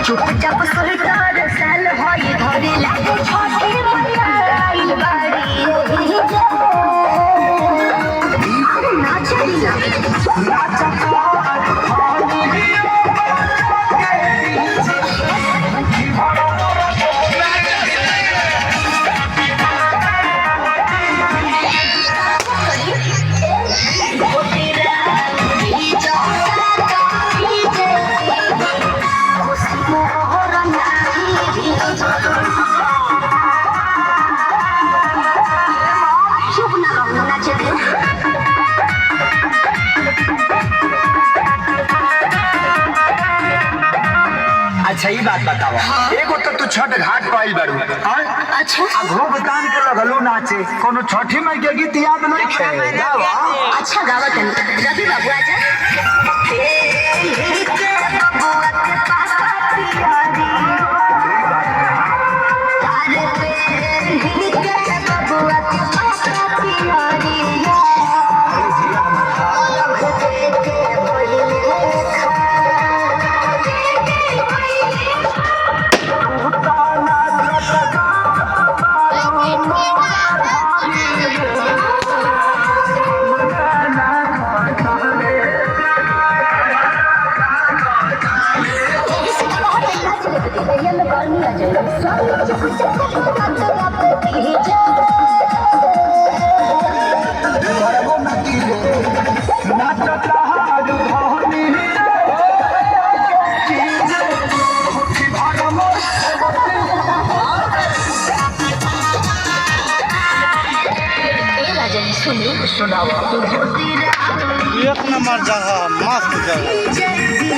चुपचाप सुल्तान साल होई धरे लागे छोटी मनाइल बाड़ी नाचरिया अच्छा ये बात बतावा एगो तो छठ घाट पाइल बारू अच्छा घोग तान के लगलू नाचे कोनो छठी माई के गीत याद नहीं खे गावा अच्छा गावत रवि बाबू आजा एक नंबर जगह मस्त जगह